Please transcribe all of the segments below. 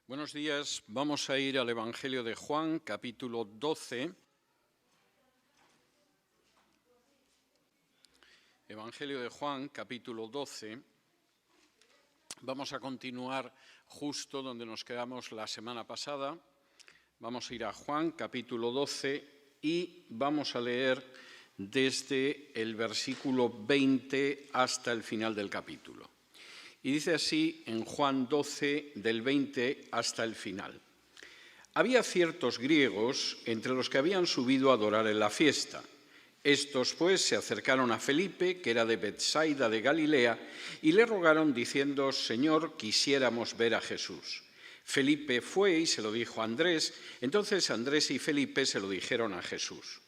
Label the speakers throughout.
Speaker 1: Buenos días. Vamos a ir al Evangelio de Juan, capítulo 12. Evangelio de Juan, capítulo 12. Vamos a continuar justo donde nos quedamos la semana pasada. Vamos a ir a Juan, capítulo 12, y vamos a leer desde el versículo 20 hasta el final del capítulo. Y dice así en Juan 12, del 20 hasta el final. Había ciertos griegos entre los que habían subido a adorar en la fiesta. Estos, pues, se acercaron a Felipe, que era de Betsaida de Galilea, y le rogaron diciendo: Señor, quisiéramos ver a Jesús. Felipe fue y se lo dijo a Andrés. Entonces Andrés y Felipe se lo dijeron a Jesús.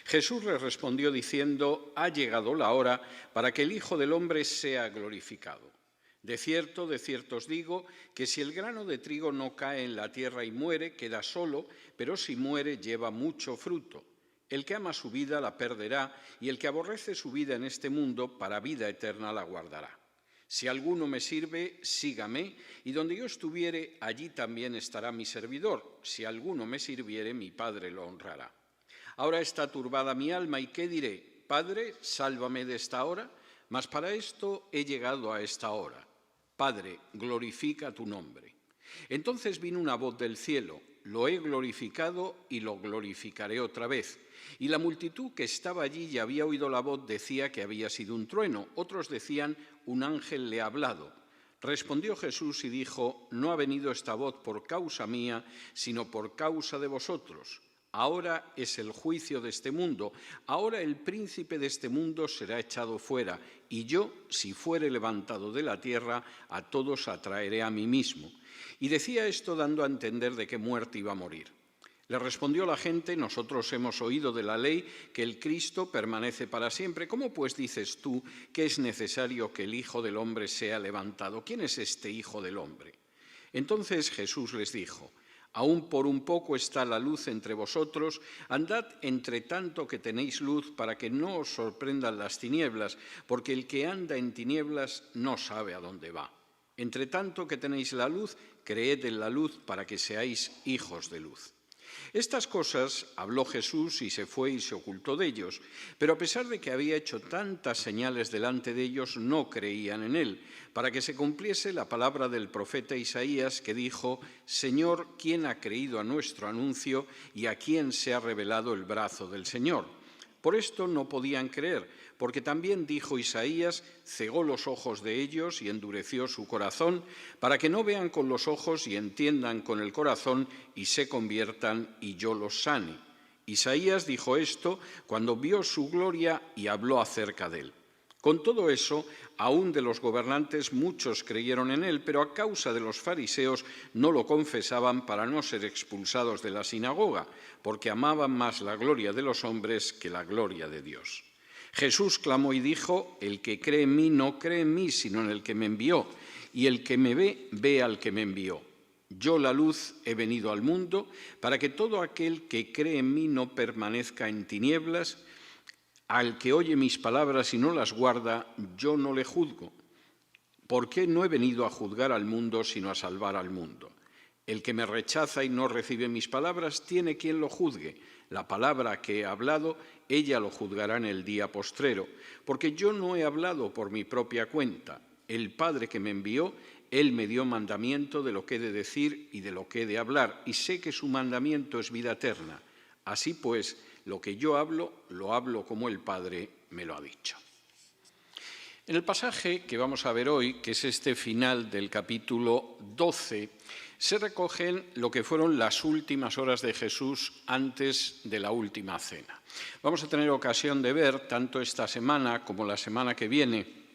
Speaker 1: Jesús les respondió diciendo: Ha llegado la hora para que el Hijo del Hombre sea glorificado. De cierto os digo, que si el grano de trigo no cae en la tierra y muere, queda solo, pero si muere, lleva mucho fruto. El que ama su vida la perderá, y el que aborrece su vida en este mundo, para vida eterna la guardará. Si alguno me sirve, sígame, y donde yo estuviere, allí también estará mi servidor. Si alguno me sirviere, mi Padre lo honrará. Ahora está turbada mi alma, ¿y qué diré? Padre, sálvame de esta hora, mas para esto he llegado a esta hora. Padre, glorifica tu nombre. Entonces vino una voz del cielo: Lo he glorificado y lo glorificaré otra vez. Y la multitud que estaba allí y había oído la voz decía que había sido un trueno. Otros decían: un ángel le ha hablado. Respondió Jesús y dijo: No ha venido esta voz por causa mía, sino por causa de vosotros. Ahora es el juicio de este mundo. Ahora el príncipe de este mundo será echado fuera. Y yo, si fuere levantado de la tierra, a todos atraeré a mí mismo. Y decía esto dando a entender de qué muerte iba a morir. Le respondió la gente: Nosotros hemos oído de la ley que el Cristo permanece para siempre. ¿Cómo pues dices tú que es necesario que el Hijo del Hombre sea levantado? ¿Quién es este Hijo del Hombre? Entonces Jesús les dijo: Aún por un poco está la luz entre vosotros, andad entre tanto que tenéis luz, para que no os sorprendan las tinieblas, porque el que anda en tinieblas no sabe a dónde va. Entre tanto que tenéis la luz, creed en la luz, para que seáis hijos de luz. Estas cosas habló Jesús y se fue y se ocultó de ellos, pero a pesar de que había hecho tantas señales delante de ellos, no creían en él, para que se cumpliese la palabra del profeta Isaías, que dijo: Señor, ¿quién ha creído a nuestro anuncio y a quién se ha revelado el brazo del Señor? Por esto no podían creer, porque también dijo Isaías: cegó los ojos de ellos y endureció su corazón, para que no vean con los ojos y entiendan con el corazón y se conviertan y yo los sane. Isaías dijo esto cuando vio su gloria y habló acerca de él. Con todo eso, aún de los gobernantes muchos creyeron en él, pero a causa de los fariseos no lo confesaban para no ser expulsados de la sinagoga, porque amaban más la gloria de los hombres que la gloria de Dios. Jesús clamó y dijo: El que cree en mí no cree en mí, sino en el que me envió, y el que me ve, ve al que me envió. Yo, la luz, he venido al mundo, para que todo aquel que cree en mí no permanezca en tinieblas. Al que oye mis palabras y no las guarda, yo no le juzgo. Porque no he venido a juzgar al mundo, sino a salvar al mundo. El que me rechaza y no recibe mis palabras, tiene quien lo juzgue. La palabra que he hablado, ella lo juzgará en el día postrero. Porque yo no he hablado por mi propia cuenta. El Padre que me envió, Él me dio mandamiento de lo que he de decir y de lo que he de hablar. Y sé que su mandamiento es vida eterna. Así pues, lo que yo hablo, lo hablo como el Padre me lo ha dicho. En el pasaje que vamos a ver hoy, que es este final del capítulo 12, se recogen lo que fueron las últimas horas de Jesús antes de la última cena. Vamos a tener ocasión de ver, tanto esta semana como la semana que viene,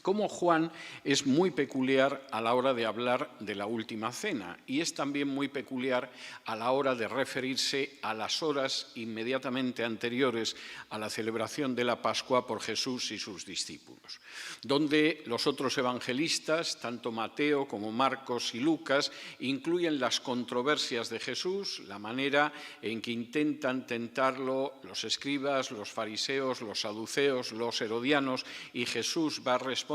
Speaker 1: cómo Juan es muy peculiar a la hora de hablar de la última cena y es también muy peculiar a la hora de referirse a las horas inmediatamente anteriores a la celebración de la Pascua por Jesús y sus discípulos, donde los otros evangelistas, tanto Mateo como Marcos y Lucas, incluyen las controversias de Jesús, la manera en que intentan tentarlo los escribas, los fariseos, los saduceos, los herodianos, y Jesús va respondiendo.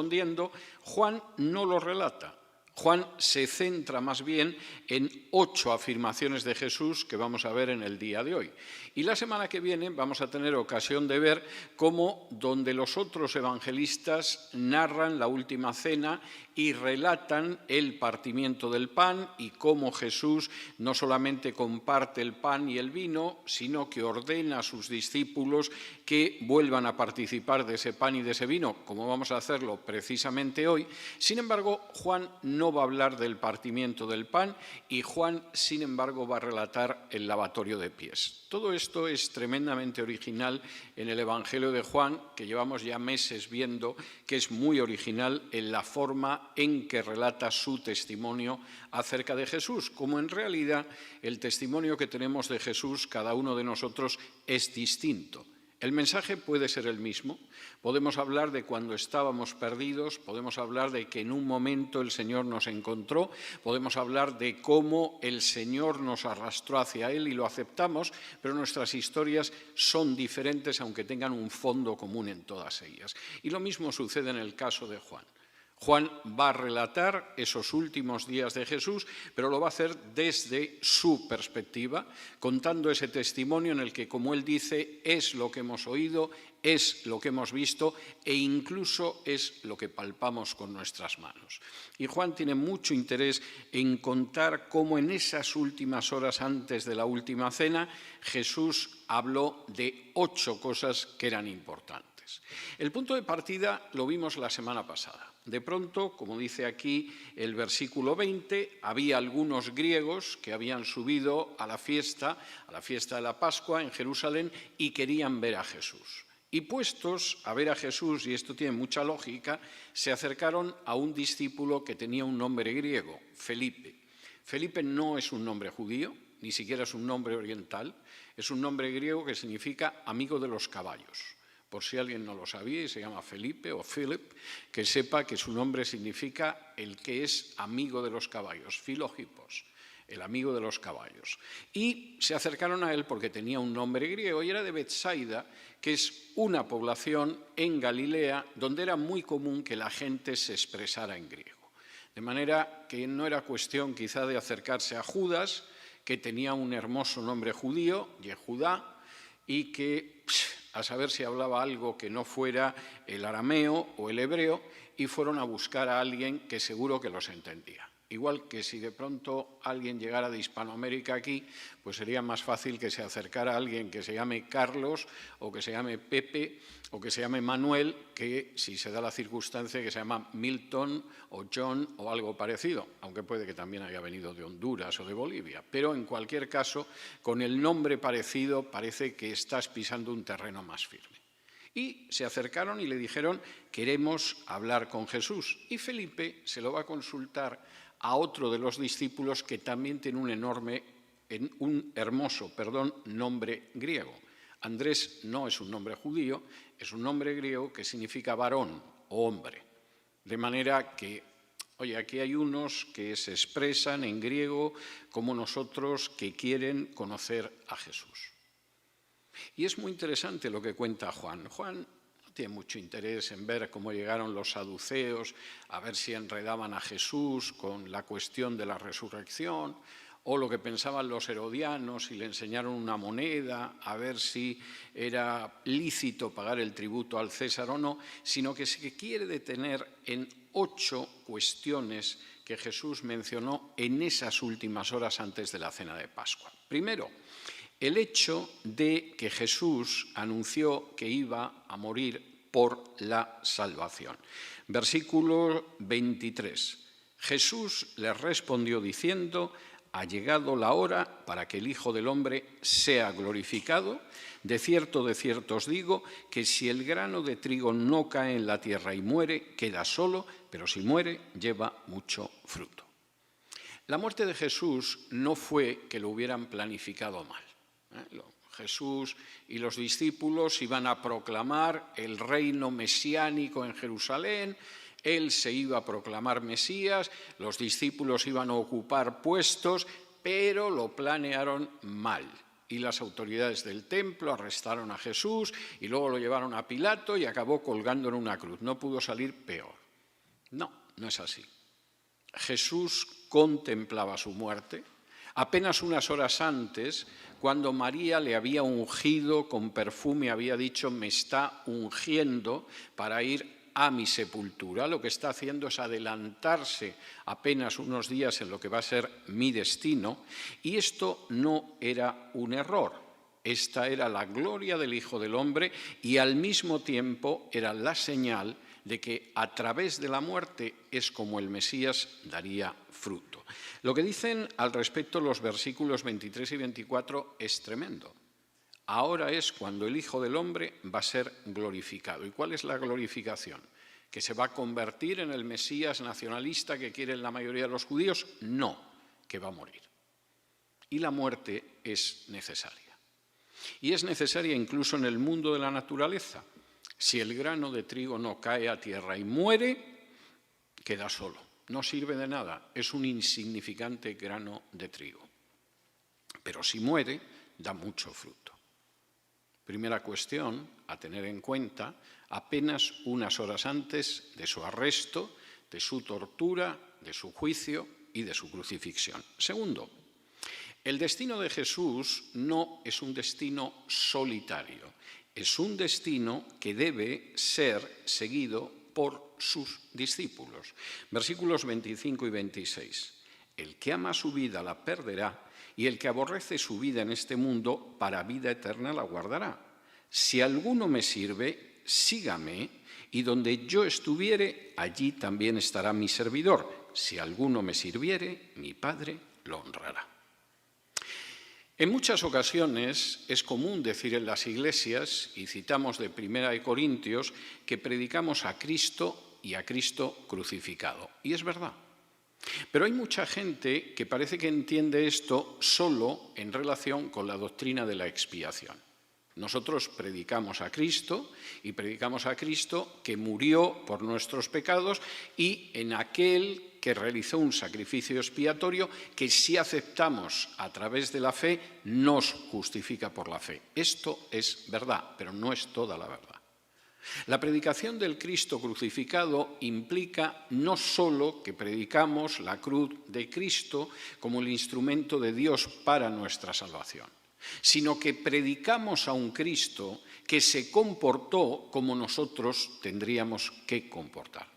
Speaker 1: Juan no lo relata. Juan se centra más bien en 8 afirmaciones de Jesús que vamos a ver en el día de hoy. Y la semana que viene vamos a tener ocasión de ver cómo donde los otros evangelistas narran la última cena y relatan el partimiento del pan y cómo Jesús no solamente comparte el pan y el vino, sino que ordena a sus discípulos que vuelvan a participar de ese pan y de ese vino, como vamos a hacerlo precisamente hoy. Sin embargo, Juan no va a hablar del partimiento del pan y Juan, sin embargo, va a relatar el lavatorio de pies. Todo esto es tremendamente original en el Evangelio de Juan, que llevamos ya meses viendo que es muy original en la forma en que relata su testimonio acerca de Jesús, como en realidad el testimonio que tenemos de Jesús, cada uno de nosotros, es distinto. El mensaje puede ser el mismo. Podemos hablar de cuando estábamos perdidos, podemos hablar de que en un momento el Señor nos encontró, podemos hablar de cómo el Señor nos arrastró hacia Él y lo aceptamos, pero nuestras historias son diferentes aunque tengan un fondo común en todas ellas. Y lo mismo sucede en el caso de Juan. Juan va a relatar esos últimos días de Jesús, pero lo va a hacer desde su perspectiva, contando ese testimonio en el que, como él dice, es lo que hemos oído, es lo que hemos visto e incluso es lo que palpamos con nuestras manos. Y Juan tiene mucho interés en contar cómo en esas últimas horas antes de la última cena Jesús habló de 8 cosas que eran importantes. El punto de partida lo vimos la semana pasada. De pronto, como dice aquí el versículo 20, había algunos griegos que habían subido a la fiesta de la Pascua en Jerusalén y querían ver a Jesús. Y puestos a ver a Jesús, y esto tiene mucha lógica, se acercaron a un discípulo que tenía un nombre griego, Felipe. Felipe no es un nombre judío, ni siquiera es un nombre oriental, es un nombre griego que significa amigo de los caballos. Por si alguien no lo sabía y se llama Felipe o Philip, que sepa que su nombre significa el que es amigo de los caballos, Filogipos, el amigo de los caballos. Y se acercaron a él porque tenía un nombre griego y era de Betsaida, que es una población en Galilea donde era muy común que la gente se expresara en griego. De manera que no era cuestión quizá de acercarse a Judas, que tenía un hermoso nombre judío, Yehudá, y que a saber si hablaba algo que no fuera el arameo o el hebreo, y fueron a buscar a alguien que seguro que los entendía. Igual que si de pronto alguien llegara de Hispanoamérica aquí, pues sería más fácil que se acercara a alguien que se llame Carlos o que se llame Pepe o que se llame Manuel, que si se da la circunstancia que se llama Milton o John o algo parecido, aunque puede que también haya venido de Honduras o de Bolivia. Pero en cualquier caso, con el nombre parecido parece que estás pisando un terreno más firme. Y se acercaron y le dijeron, queremos hablar con Jesús. Y Felipe se lo va a consultar a otro de los discípulos que también tiene un hermoso nombre griego. Andrés no es un nombre judío, es un nombre griego que significa varón o hombre. De manera que, oye, aquí hay unos que se expresan en griego como nosotros que quieren conocer a Jesús. Y es muy interesante lo que cuenta Juan. Juan no tiene mucho interés en ver cómo llegaron los saduceos, a ver si enredaban a Jesús con la cuestión de la resurrección, o lo que pensaban los herodianos y le enseñaron una moneda, a ver si era lícito pagar el tributo al César o no, sino que se quiere detener en 8 cuestiones que Jesús mencionó en esas últimas horas antes de la cena de Pascua. Primero, el hecho de que Jesús anunció que iba a morir por la salvación. Versículo 23. Jesús les respondió diciendo, ha llegado la hora para que el Hijo del Hombre sea glorificado. De cierto os digo, que si el grano de trigo no cae en la tierra y muere, queda solo, pero si muere, lleva mucho fruto. La muerte de Jesús no fue que lo hubieran planificado mal. Jesús y los discípulos iban a proclamar el reino mesiánico en Jerusalén, él se iba a proclamar Mesías, los discípulos iban a ocupar puestos, pero lo planearon mal. Y las autoridades del templo arrestaron a Jesús y luego lo llevaron a Pilato y acabó colgando en una cruz. No pudo salir peor. No, no es así. Jesús contemplaba su muerte. Apenas unas horas antes, cuando María le había ungido con perfume, había dicho, me está ungiendo para ir a mi sepultura. Lo que está haciendo es adelantarse apenas unos días en lo que va a ser mi destino. Y esto no era un error. Esta era la gloria del Hijo del Hombre y al mismo tiempo era la señal de que a través de la muerte es como el Mesías daría fruto. Lo que dicen al respecto los versículos 23 y 24 es tremendo. Ahora es cuando el Hijo del Hombre va a ser glorificado. ¿Y cuál es la glorificación? ¿Que se va a convertir en el Mesías nacionalista que quieren la mayoría de los judíos? No, que va a morir. Y la muerte es necesaria. Y es necesaria incluso en el mundo de la naturaleza. Si el grano de trigo no cae a tierra y muere, queda solo. No sirve de nada, es un insignificante grano de trigo. Pero si muere, da mucho fruto. Primera cuestión a tener en cuenta, apenas unas horas antes de su arresto, de su tortura, de su juicio y de su crucifixión. Segundo, el destino de Jesús no es un destino solitario, es un destino que debe ser seguido por sus discípulos. Versículos 25 y 26. El que ama su vida la perderá, y el que aborrece su vida en este mundo, para vida eterna la guardará. Si alguno me sirve, sígame, y donde yo estuviere, allí también estará mi servidor. Si alguno me sirviere, mi Padre lo honrará. En muchas ocasiones es común decir en las iglesias, y citamos de 1 Corintios, que predicamos a Cristo y a Cristo crucificado. Y es verdad. Pero hay mucha gente que parece que entiende esto solo en relación con la doctrina de la expiación. Nosotros predicamos a Cristo y predicamos a Cristo que murió por nuestros pecados y en aquel que realizó un sacrificio expiatorio que si aceptamos a través de la fe nos justifica por la fe. Esto es verdad, pero no es toda la verdad. La predicación del Cristo crucificado implica no solo que predicamos la cruz de Cristo como el instrumento de Dios para nuestra salvación, sino que predicamos a un Cristo que se comportó como nosotros tendríamos que comportarnos.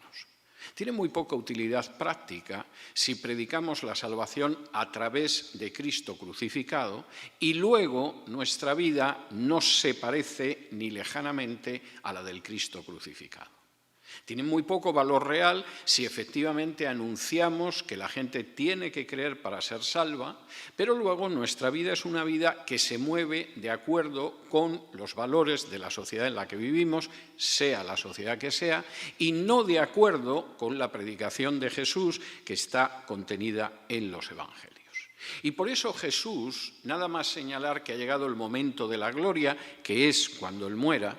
Speaker 1: Tiene muy poca utilidad práctica si predicamos la salvación a través de Cristo crucificado y luego nuestra vida no se parece ni lejanamente a la del Cristo crucificado. Tiene muy poco valor real si efectivamente anunciamos que la gente tiene que creer para ser salva, pero luego nuestra vida es una vida que se mueve de acuerdo con los valores de la sociedad en la que vivimos, sea la sociedad que sea, y no de acuerdo con la predicación de Jesús que está contenida en los evangelios. Y por eso Jesús, nada más señalar que ha llegado el momento de la gloria, que es cuando Él muera,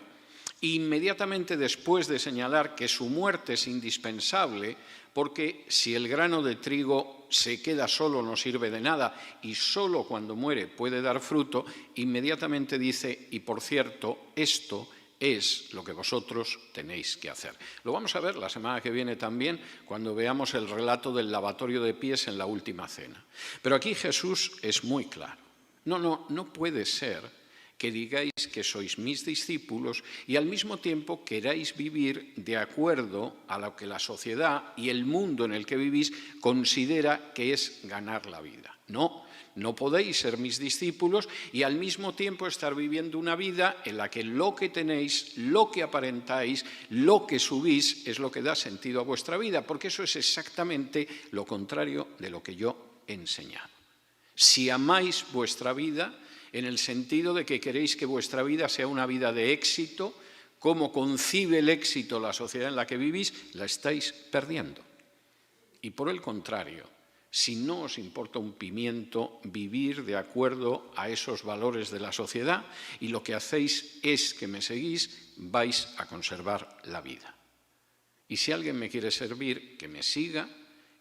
Speaker 1: inmediatamente después de señalar que su muerte es indispensable, porque si el grano de trigo se queda solo no sirve de nada y solo cuando muere puede dar fruto, inmediatamente dice, y por cierto, esto es lo que vosotros tenéis que hacer. Lo vamos a ver la semana que viene también, cuando veamos el relato del lavatorio de pies en la última cena. Pero aquí Jesús es muy claro. No puede ser que digáis que sois mis discípulos y al mismo tiempo queráis vivir de acuerdo a lo que la sociedad y el mundo en el que vivís considera que es ganar la vida. No podéis ser mis discípulos y al mismo tiempo estar viviendo una vida en la que lo que tenéis, lo que aparentáis, lo que subís es lo que da sentido a vuestra vida, porque eso es exactamente lo contrario de lo que yo he enseñado. Si amáis vuestra vida, en el sentido de que queréis que vuestra vida sea una vida de éxito, como concibe el éxito la sociedad en la que vivís, la estáis perdiendo. Y por el contrario, si no os importa un pimiento vivir de acuerdo a esos valores de la sociedad y lo que hacéis es que me seguís, vais a conservar la vida. Y si alguien me quiere servir, que me siga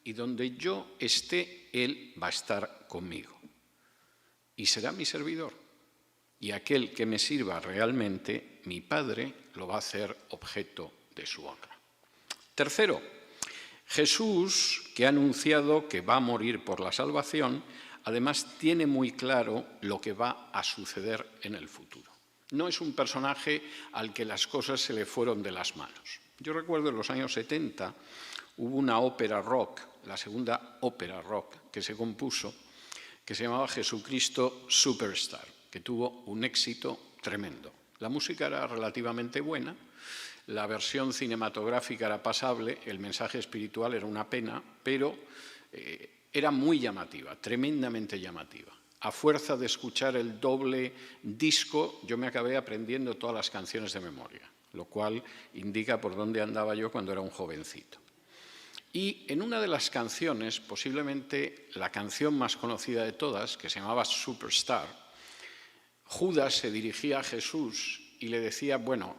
Speaker 1: y donde yo esté, él va a estar conmigo. Y será mi servidor. Y aquel que me sirva realmente, mi Padre lo va a hacer objeto de su honra. Tercero, Jesús, que ha anunciado que va a morir por la salvación, además tiene muy claro lo que va a suceder en el futuro. No es un personaje al que las cosas se le fueron de las manos. Yo recuerdo en los años 70 hubo una ópera rock, la segunda ópera rock que se compuso, que se llamaba Jesucristo Superstar, que tuvo un éxito tremendo. La música era relativamente buena, la versión cinematográfica era pasable, el mensaje espiritual era una pena, pero era muy llamativa, tremendamente llamativa. A fuerza de escuchar el doble disco, yo me acabé aprendiendo todas las canciones de memoria, lo cual indica por dónde andaba yo cuando era un jovencito. Y en una de las canciones, posiblemente la canción más conocida de todas, que se llamaba Superstar, Judas se dirigía a Jesús y le decía, bueno,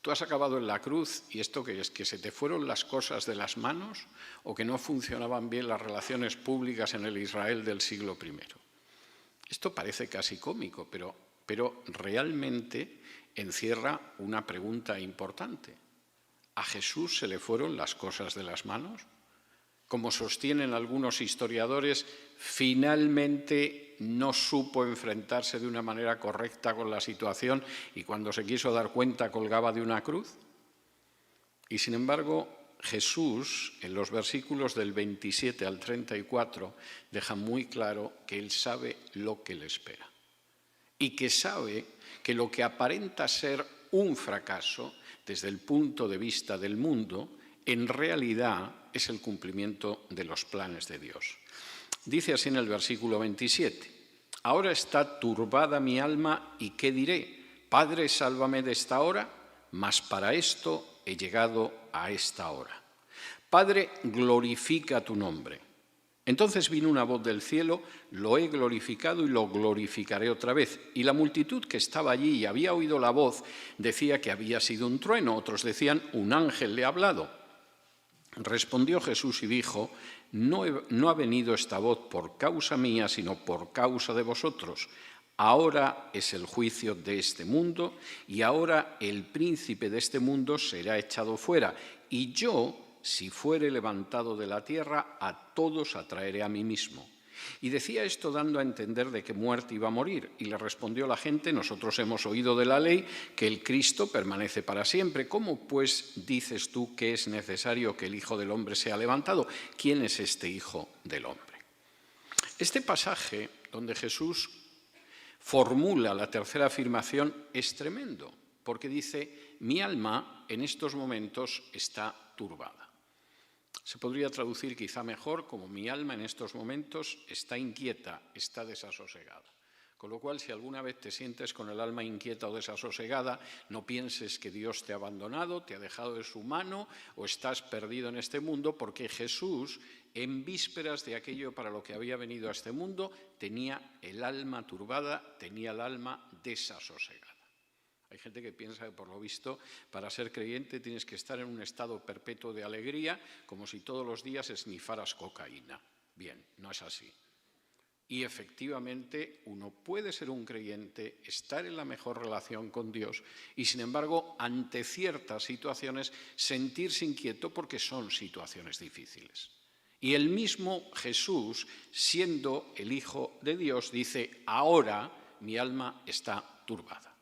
Speaker 1: tú has acabado en la cruz y esto que es, que se te fueron las cosas de las manos o que no funcionaban bien las relaciones públicas en el Israel del siglo I. Esto parece casi cómico, pero realmente encierra una pregunta importante. ¿A Jesús se le fueron las cosas de las manos? Como sostienen algunos historiadores, finalmente no supo enfrentarse de una manera correcta con la situación y cuando se quiso dar cuenta colgaba de una cruz. Y sin embargo, Jesús, en los versículos del 27 al 34, deja muy claro que Él sabe lo que le espera y que sabe que lo que aparenta ser un fracaso desde el punto de vista del mundo, en realidad es el cumplimiento de los planes de Dios. Dice así en el versículo 27, ahora está turbada mi alma y ¿qué diré? Padre, sálvame de esta hora, mas para esto he llegado a esta hora. Padre, glorifica tu nombre. Entonces vino una voz del cielo, lo he glorificado y lo glorificaré otra vez. Y la multitud que estaba allí y había oído la voz decía que había sido un trueno, otros decían un ángel le ha hablado. Respondió Jesús y dijo, no ha venido esta voz por causa mía, sino por causa de vosotros. Ahora es el juicio de este mundo y ahora el príncipe de este mundo será echado fuera. Y yo, si fuere levantado de la tierra, a todos atraeré a mí mismo. Y decía esto dando a entender de qué muerte iba a morir. Y le respondió la gente, nosotros hemos oído de la ley que el Cristo permanece para siempre. ¿Cómo pues dices tú que es necesario que el Hijo del Hombre sea levantado? ¿Quién es este Hijo del Hombre? Este pasaje donde Jesús formula la tercera afirmación es tremendo, porque dice, mi alma en estos momentos está turbada. Se podría traducir quizá mejor como mi alma en estos momentos está inquieta, está desasosegada. Con lo cual, si alguna vez te sientes con el alma inquieta o desasosegada, no pienses que Dios te ha abandonado, te ha dejado de su mano o estás perdido en este mundo, porque Jesús, en vísperas de aquello para lo que había venido a este mundo, tenía el alma turbada, tenía el alma desasosegada. Hay gente que piensa que, por lo visto, para ser creyente tienes que estar en un estado perpetuo de alegría, como si todos los días esnifaras cocaína. Bien, no es así. Y efectivamente uno puede ser un creyente, estar en la mejor relación con Dios y, sin embargo, ante ciertas situaciones sentirse inquieto porque son situaciones difíciles. Y el mismo Jesús, siendo el Hijo de Dios, dice, ahora mi alma está turbada.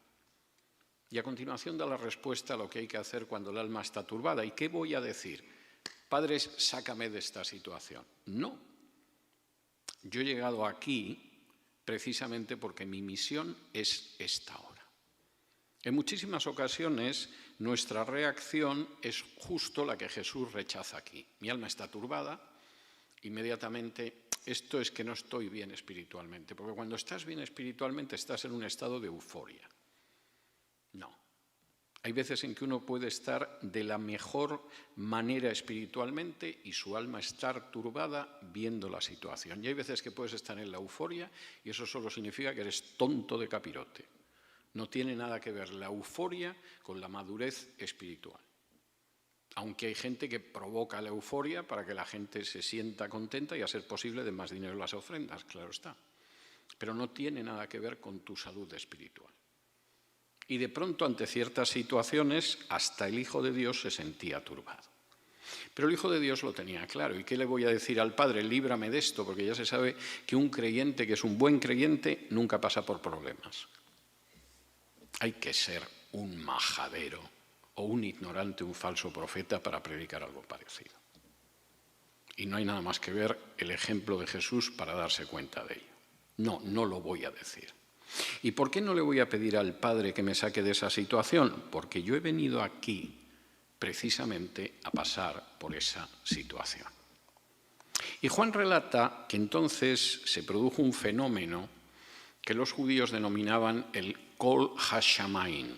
Speaker 1: Y a continuación da la respuesta a lo que hay que hacer cuando el alma está turbada. ¿Y qué voy a decir? Padres, sácame de esta situación. No. Yo he llegado aquí precisamente porque mi misión es esta hora. En muchísimas ocasiones nuestra reacción es justo la que Jesús rechaza aquí. Mi alma está turbada, inmediatamente esto es que no estoy bien espiritualmente, porque cuando estás bien espiritualmente estás en un estado de euforia. No. Hay veces en que uno puede estar de la mejor manera espiritualmente y su alma estar turbada viendo la situación. Y hay veces que puedes estar en la euforia y eso solo significa que eres tonto de capirote. No tiene nada que ver la euforia con la madurez espiritual. Aunque hay gente que provoca la euforia para que la gente se sienta contenta y a ser posible de más dinero en las ofrendas, claro está. Pero no tiene nada que ver con tu salud espiritual. Y de pronto, ante ciertas situaciones, hasta el Hijo de Dios se sentía turbado. Pero el Hijo de Dios lo tenía claro. ¿Y qué le voy a decir al Padre? Líbrame de esto, porque ya se sabe que un creyente que es un buen creyente nunca pasa por problemas. Hay que ser un majadero o un ignorante, un falso profeta para predicar algo parecido. Y no hay nada más que ver el ejemplo de Jesús para darse cuenta de ello. No lo voy a decir. ¿Y por qué no le voy a pedir al Padre que me saque de esa situación? Porque yo he venido aquí precisamente a pasar por esa situación. Y Juan relata que entonces se produjo un fenómeno que los judíos denominaban el Kol HaShamayim,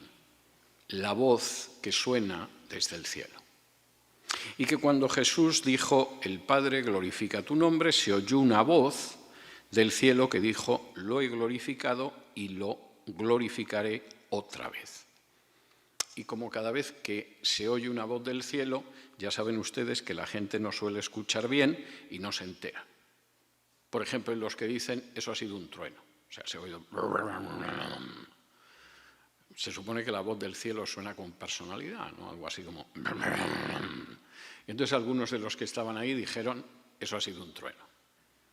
Speaker 1: la voz que suena desde el cielo. Y que cuando Jesús dijo, el Padre glorifica tu nombre, se oyó una voz del cielo que dijo, lo he glorificado y lo glorificaré otra vez. Y como cada vez que se oye una voz del cielo, ya saben ustedes que la gente no suele escuchar bien y no se entera. Por ejemplo, en los que dicen, eso ha sido un trueno. O sea, se ha oído... Se supone que la voz del cielo suena con personalidad, ¿no? Algo así como... Entonces algunos de los que estaban ahí dijeron, eso ha sido un trueno.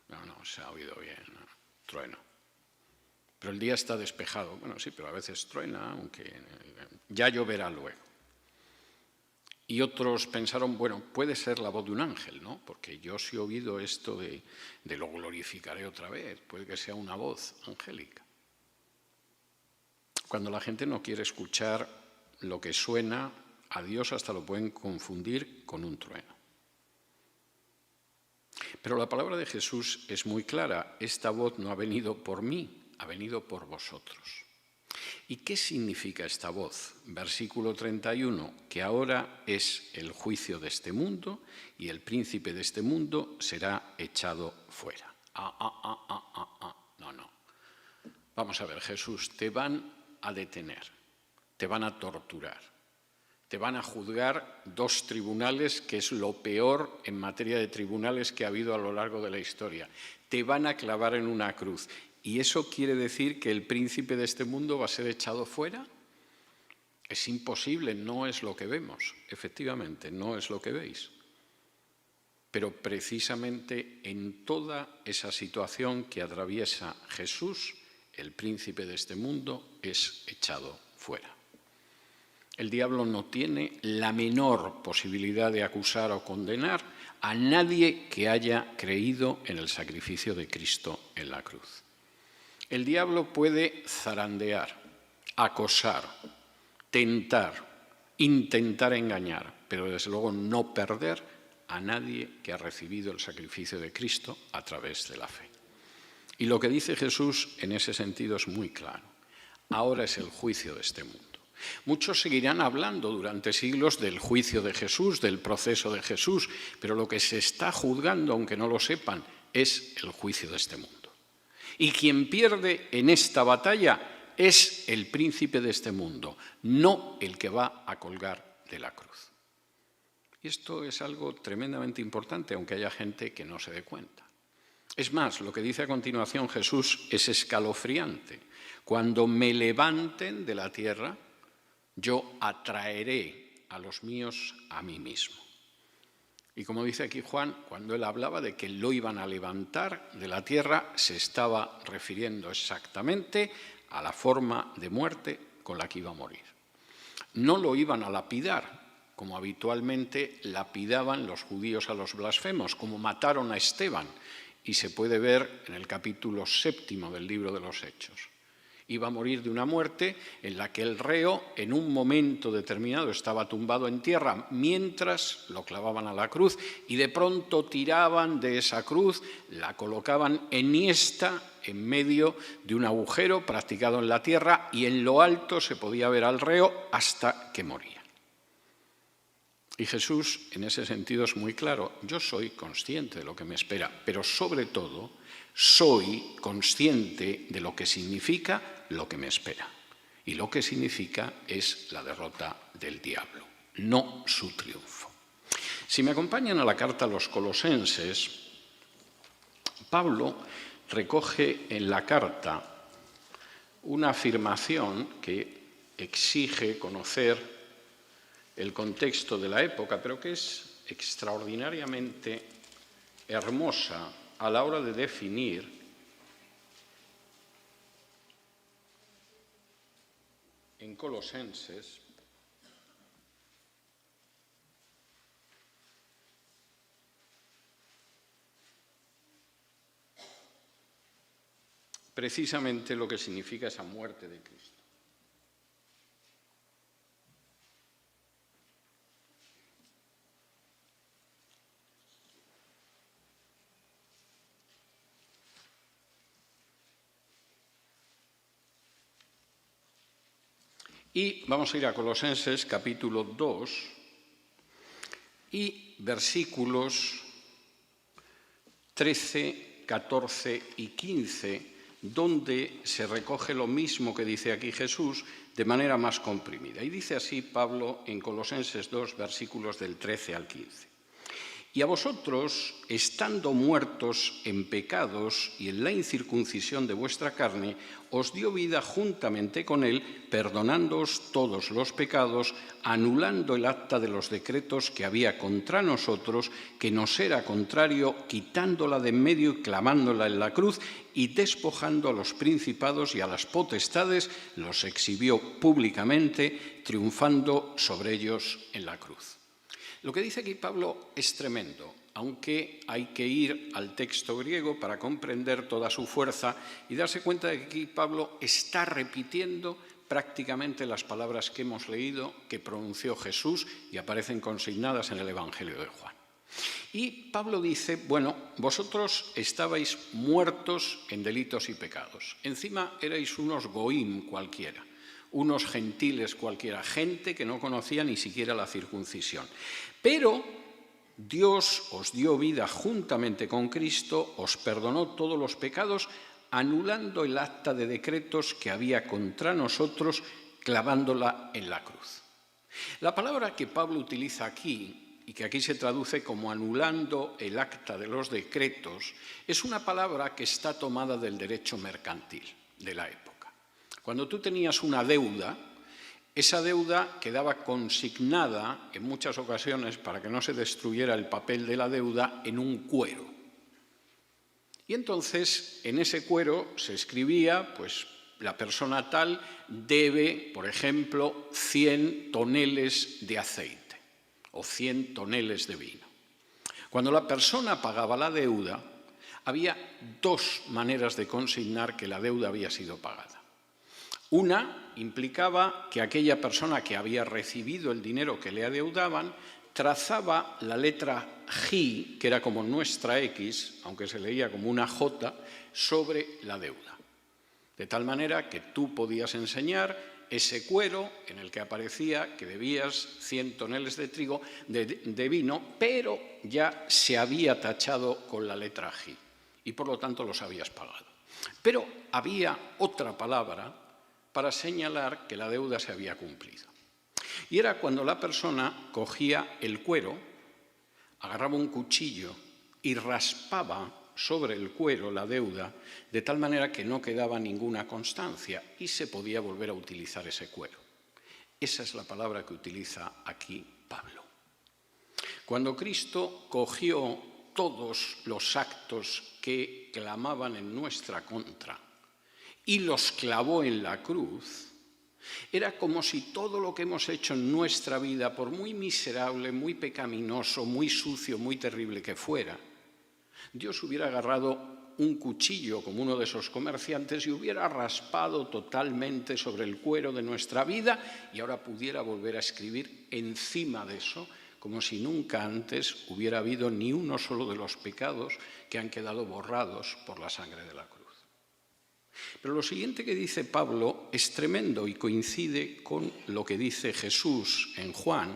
Speaker 1: No, se ha oído bien, ¿no? Trueno. Pero el día está despejado. Bueno, sí, pero a veces truena, aunque ya lloverá luego. Y otros pensaron, bueno, puede ser la voz de un ángel, ¿no? Porque yo sí he oído esto de lo glorificaré otra vez. Puede que sea una voz angélica. Cuando la gente no quiere escuchar lo que suena, a Dios hasta lo pueden confundir con un trueno. Pero la palabra de Jesús es muy clara. Esta voz no ha venido por mí, ha venido por vosotros. ¿Y qué significa esta voz? Versículo 31, que ahora es el juicio de este mundo y el príncipe de este mundo será echado fuera. No. Vamos a ver, Jesús, te van a detener, te van a torturar, te van a juzgar 2 tribunales, que es lo peor en materia de tribunales que ha habido a lo largo de la historia. Te van a clavar en una cruz. ¿Y eso quiere decir que el príncipe de este mundo va a ser echado fuera? Es imposible, no es lo que vemos. Efectivamente, no es lo que veis. Pero precisamente en toda esa situación que atraviesa Jesús, el príncipe de este mundo es echado fuera. El diablo no tiene la menor posibilidad de acusar o condenar a nadie que haya creído en el sacrificio de Cristo en la cruz. El diablo puede zarandear, acosar, tentar, intentar engañar, pero desde luego no perder a nadie que ha recibido el sacrificio de Cristo a través de la fe. Y lo que dice Jesús en ese sentido es muy claro. Ahora es el juicio de este mundo. Muchos seguirán hablando durante siglos del juicio de Jesús, del proceso de Jesús, pero lo que se está juzgando, aunque no lo sepan, es el juicio de este mundo. Y quien pierde en esta batalla es el príncipe de este mundo, no el que va a colgar de la cruz. Y esto es algo tremendamente importante, aunque haya gente que no se dé cuenta. Es más, lo que dice a continuación Jesús es escalofriante. Cuando me levanten de la tierra, yo atraeré a los míos a mí mismo. Y como dice aquí Juan, cuando él hablaba de que lo iban a levantar de la tierra, se estaba refiriendo exactamente a la forma de muerte con la que iba a morir. No lo iban a lapidar, como habitualmente lapidaban los judíos a los blasfemos, como mataron a Esteban, y se puede ver en el capítulo 7 del libro de los Hechos. Iba a morir de una muerte en la que el reo en un momento determinado estaba tumbado en tierra mientras lo clavaban a la cruz y de pronto tiraban de esa cruz, la colocaban enhiesta en medio de un agujero practicado en la tierra y en lo alto se podía ver al reo hasta que moría. Y Jesús en ese sentido es muy claro. Yo soy consciente de lo que me espera, pero sobre todo soy consciente de lo que significa lo que me espera. Y lo que significa es la derrota del diablo, no su triunfo. Si me acompañan a la carta a los Colosenses, Pablo recoge en la carta una afirmación que exige conocer el contexto de la época, pero que es extraordinariamente hermosa a la hora de definir en Colosenses precisamente lo que significa esa muerte de Cristo. Y vamos a ir a Colosenses capítulo 2 y versículos 13, 14 y 15, donde se recoge lo mismo que dice aquí Jesús de manera más comprimida. Y dice así Pablo en Colosenses 2, versículos del 13 al 15. Y a vosotros, estando muertos en pecados y en la incircuncisión de vuestra carne, os dio vida juntamente con él, perdonándoos todos los pecados, anulando el acta de los decretos que había contra nosotros, que nos era contrario, quitándola de en medio y clavándola en la cruz, y despojando a los principados y a las potestades, los exhibió públicamente, triunfando sobre ellos en la cruz. Lo que dice aquí Pablo es tremendo, aunque hay que ir al texto griego para comprender toda su fuerza y darse cuenta de que aquí Pablo está repitiendo prácticamente las palabras que hemos leído, que pronunció Jesús y aparecen consignadas en el Evangelio de Juan. Y Pablo dice, bueno, vosotros estabais muertos en delitos y pecados. Encima erais unos goim cualquiera, unos gentiles cualquiera, gente que no conocía ni siquiera la circuncisión. Pero Dios os dio vida juntamente con Cristo, os perdonó todos los pecados, anulando el acta de decretos que había contra nosotros, clavándola en la cruz. La palabra que Pablo utiliza aquí, y que aquí se traduce como anulando el acta de los decretos, es una palabra que está tomada del derecho mercantil de la época. Cuando tú tenías una deuda, esa deuda quedaba consignada en muchas ocasiones, para que no se destruyera el papel de la deuda, en un cuero. Y entonces en ese cuero se escribía, pues la persona tal debe, por ejemplo, 100 toneles de aceite o 100 toneles de vino. Cuando la persona pagaba la deuda, había dos maneras de consignar que la deuda había sido pagada. Una implicaba que aquella persona que había recibido el dinero que le adeudaban trazaba la letra J, que era como nuestra X, aunque se leía como una J, sobre la deuda. De tal manera que tú podías enseñar ese cuero en el que aparecía que debías 100 toneles de trigo de vino, pero ya se había tachado con la letra J y por lo tanto los habías pagado. Pero había otra palabra para señalar que la deuda se había cumplido. Y era cuando la persona cogía el cuero, agarraba un cuchillo y raspaba sobre el cuero la deuda, de tal manera que no quedaba ninguna constancia y se podía volver a utilizar ese cuero. Esa es la palabra que utiliza aquí Pablo. Cuando Cristo cogió todos los actos que clamaban en nuestra contra y los clavó en la cruz, era como si todo lo que hemos hecho en nuestra vida, por muy miserable, muy pecaminoso, muy sucio, muy terrible que fuera, Dios hubiera agarrado un cuchillo como uno de esos comerciantes y hubiera raspado totalmente sobre el cuero de nuestra vida y ahora pudiera volver a escribir encima de eso, como si nunca antes hubiera habido ni uno solo de los pecados que han quedado borrados por la sangre de la cruz. Pero lo siguiente que dice Pablo es tremendo y coincide con lo que dice Jesús en Juan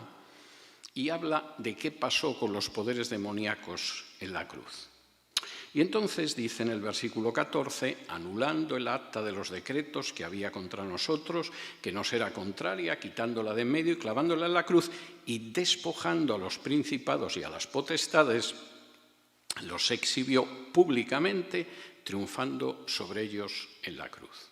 Speaker 1: y habla de qué pasó con los poderes demoníacos en la cruz. Y entonces dice en el versículo 14, anulando el acta de los decretos que había contra nosotros, que nos era contraria, quitándola de en medio y clavándola en la cruz, y despojando a los principados y a las potestades, los exhibió públicamente, triunfando sobre ellos en la cruz.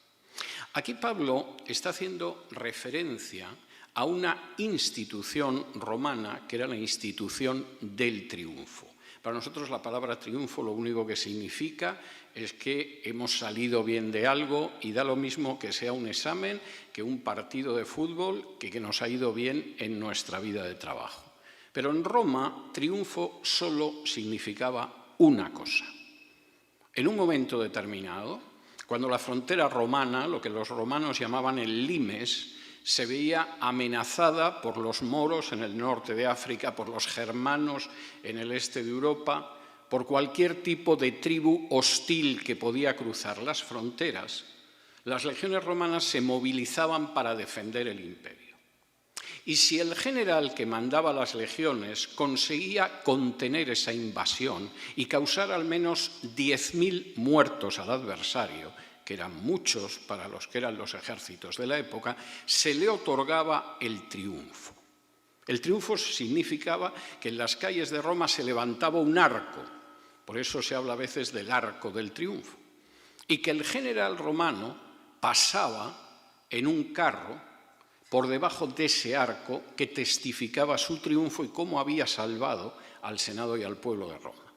Speaker 1: Aquí Pablo está haciendo referencia a una institución romana que era la institución del triunfo. Para nosotros la palabra triunfo lo único que significa es que hemos salido bien de algo y da lo mismo que sea un examen, que un partido de fútbol, que nos ha ido bien en nuestra vida de trabajo. Pero en Roma, triunfo solo significaba una cosa. En un momento determinado, cuando la frontera romana, lo que los romanos llamaban el limes, se veía amenazada por los moros en el norte de África, por los germanos en el este de Europa, por cualquier tipo de tribu hostil que podía cruzar las fronteras, las legiones romanas se movilizaban para defender el imperio. Y si el general que mandaba las legiones conseguía contener esa invasión y causar al menos 10.000 muertos al adversario, que eran muchos para los que eran los ejércitos de la época, se le otorgaba el triunfo. El triunfo significaba que en las calles de Roma se levantaba un arco, por eso se habla a veces del arco del triunfo, y que el general romano pasaba en un carro por debajo de ese arco que testificaba su triunfo y cómo había salvado al Senado y al pueblo de Roma.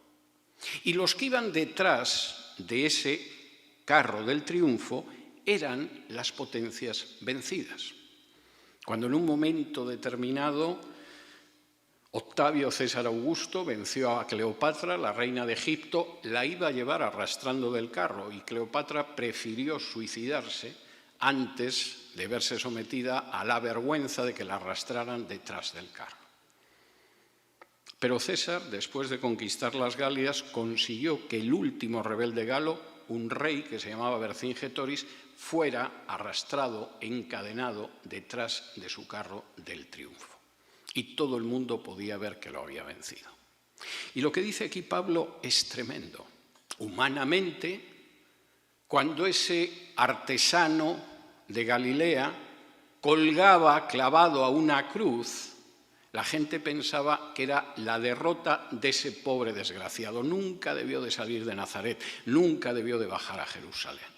Speaker 1: Y los que iban detrás de ese carro del triunfo eran las potencias vencidas. Cuando en un momento determinado Octavio César Augusto venció a Cleopatra, la reina de Egipto, la iba a llevar arrastrando del carro y Cleopatra prefirió suicidarse antes de verse sometida a la vergüenza de que la arrastraran detrás del carro. Pero César, después de conquistar las Galias, consiguió que el último rebelde galo, un rey que se llamaba Vercingetorix, fuera arrastrado, encadenado detrás de su carro del triunfo. Y todo el mundo podía ver que lo había vencido. Y lo que dice aquí Pablo es tremendo. Humanamente, cuando ese artesano de Galilea colgaba clavado a una cruz, la gente pensaba que era la derrota de ese pobre desgraciado. Nunca debió de salir de Nazaret, nunca debió de bajar a Jerusalén.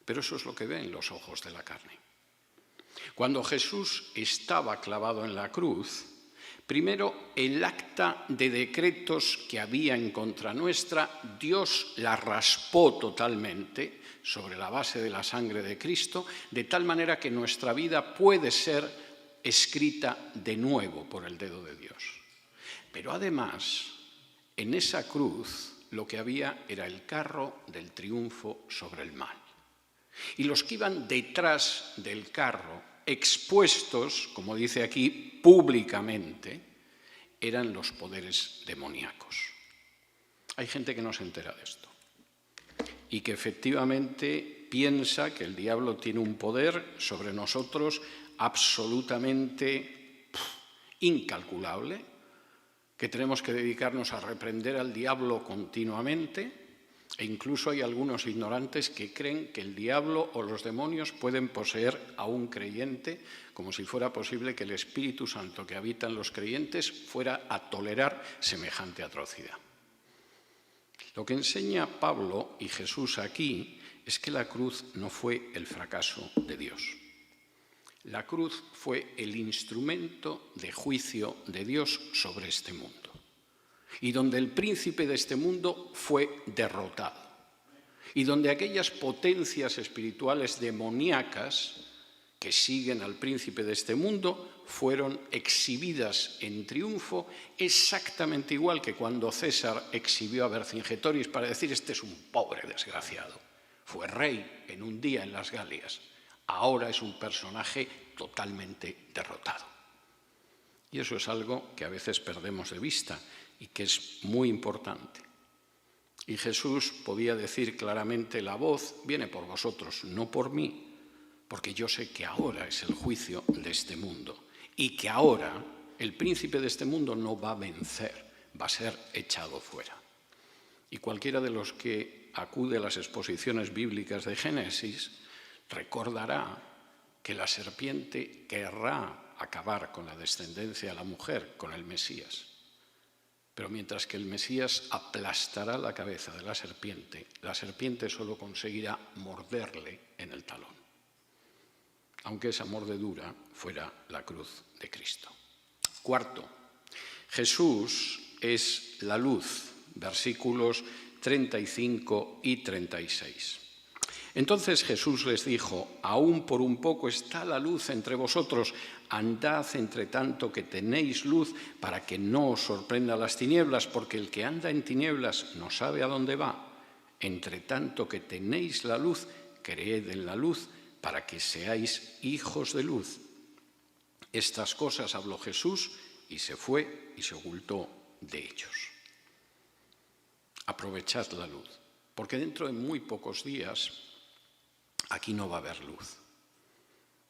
Speaker 1: Pero eso es lo que ven los ojos de la carne. Cuando Jesús estaba clavado en la cruz, primero el acta de decretos que había en contra nuestra, Dios la raspó totalmente sobre la base de la sangre de Cristo, de tal manera que nuestra vida puede ser escrita de nuevo por el dedo de Dios. Pero además, en esa cruz lo que había era el carro del triunfo sobre el mal. Y los que iban detrás del carro, expuestos, como dice aquí, públicamente, eran los poderes demoníacos. Hay gente que no se entera de esto y que efectivamente piensa que el diablo tiene un poder sobre nosotros absolutamente incalculable, que tenemos que dedicarnos a reprender al diablo continuamente, e incluso hay algunos ignorantes que creen que el diablo o los demonios pueden poseer a un creyente, como si fuera posible que el Espíritu Santo que habita en los creyentes fuera a tolerar semejante atrocidad. Lo que enseña Pablo y Jesús aquí es que la cruz no fue el fracaso de Dios. La cruz fue el instrumento de juicio de Dios sobre este mundo. Y donde el príncipe de este mundo fue derrotado. Y donde aquellas potencias espirituales demoníacas que siguen al príncipe de este mundo fueron exhibidas en triunfo, exactamente igual que cuando César exhibió a Vercingetorix para decir: este es un pobre desgraciado. Fue rey en un día en las Galias. Ahora es un personaje totalmente derrotado. Y eso es algo que a veces perdemos de vista y que es muy importante. Y Jesús podía decir claramente: la voz viene por vosotros, no por mí, porque yo sé que ahora es el juicio de este mundo y que ahora el príncipe de este mundo no va a vencer, va a ser echado fuera. Y cualquiera de los que acude a las exposiciones bíblicas de Génesis recordará que la serpiente querrá acabar con la descendencia de la mujer, con el Mesías. Pero mientras que el Mesías aplastará la cabeza de la serpiente solo conseguirá morderle en el talón. aunque esa mordedura fuera la cruz de Cristo. Cuarto, Jesús es la luz, versículos 35 y 36. Entonces Jesús les dijo: aún por un poco está la luz entre vosotros, andad entre tanto que tenéis luz, para que no os sorprenda las tinieblas, porque el que anda en tinieblas no sabe a dónde va. Entre tanto que tenéis la luz, creed en la luz, para que seáis hijos de luz. Estas cosas habló Jesús y se fue y se ocultó de ellos. Aprovechad la luz, porque dentro de muy pocos días aquí no va a haber luz.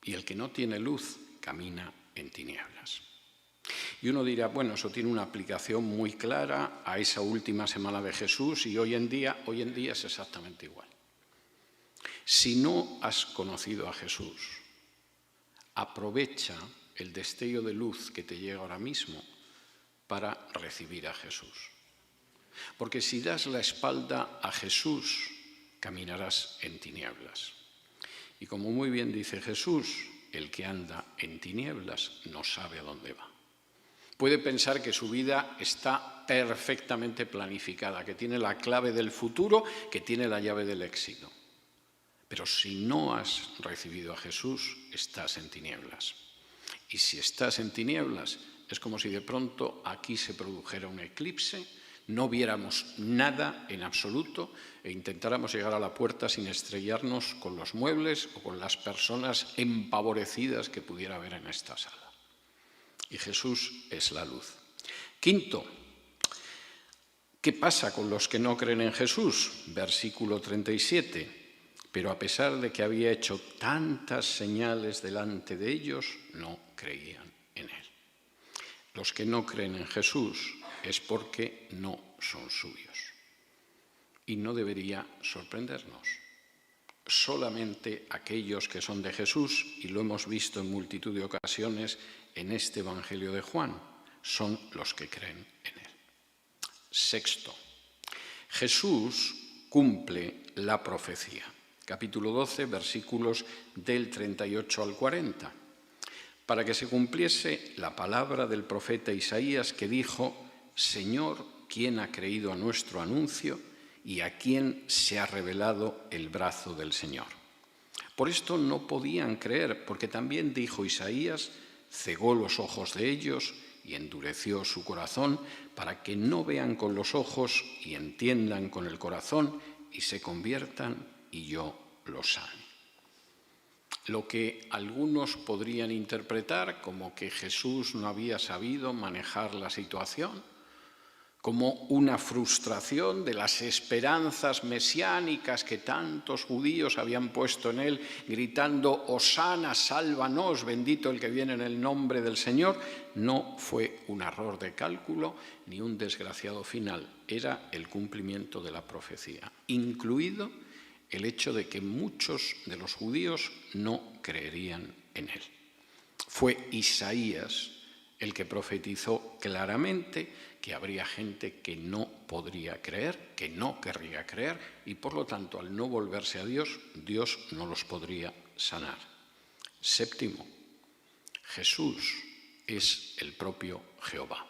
Speaker 1: Y el que no tiene luz camina en tinieblas. Y uno dirá, bueno, eso tiene una aplicación muy clara a esa última semana de Jesús y hoy en día es exactamente igual. Si no has conocido a Jesús, aprovecha el destello de luz que te llega ahora mismo para recibir a Jesús. Porque si das la espalda a Jesús, caminarás en tinieblas. Y como muy bien dice Jesús, el que anda en tinieblas no sabe a dónde va. Puede pensar que su vida está perfectamente planificada, que tiene la clave del futuro, que tiene la llave del éxito. Pero si no has recibido a Jesús, estás en tinieblas. Y si estás en tinieblas, es como si de pronto aquí se produjera un eclipse, no viéramos nada en absoluto e intentáramos llegar a la puerta sin estrellarnos con los muebles o con las personas empavorecidas que pudiera haber en esta sala. Y Jesús es la luz. Quinto, ¿qué pasa con los que no creen en Jesús? Versículo 37. Pero a pesar de que había hecho tantas señales delante de ellos, no creían en él. Los que no creen en Jesús es porque no son suyos. Y no debería sorprendernos. Solamente aquellos que son de Jesús, y lo hemos visto en multitud de ocasiones en este Evangelio de Juan, son los que creen en él. Sexto, Jesús cumple la profecía. Capítulo 12, versículos del 38 al 40. Para que se cumpliese la palabra del profeta Isaías que dijo: Señor, ¿quién ha creído a nuestro anuncio y a quién se ha revelado el brazo del Señor? Por esto no podían creer, porque también dijo Isaías: cegó los ojos de ellos y endureció su corazón, para que no vean con los ojos y entiendan con el corazón y se conviertan y yo los sane. Lo que algunos podrían interpretar como que Jesús no había sabido manejar la situación, como una frustración de las esperanzas mesiánicas que tantos judíos habían puesto en él, gritando: «Hosana, sálvanos, bendito el que viene en el nombre del Señor», no fue un error de cálculo ni un desgraciado final, era el cumplimiento de la profecía, incluido el hecho de que muchos de los judíos no creerían en él. Fue Isaías el que profetizó claramente que habría gente que no podría creer, que no querría creer, y por lo tanto, al no volverse a Dios, Dios no los podría sanar. Séptimo, Jesús es el propio Jehová.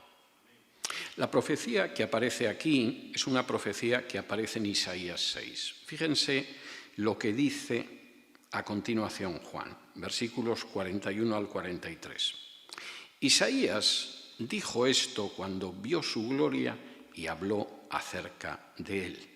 Speaker 1: La profecía que aparece aquí es una profecía que aparece en Isaías 6. Fíjense lo que dice a continuación Juan, versículos 41 al 43. Isaías dijo esto cuando vio su gloria y habló acerca de él.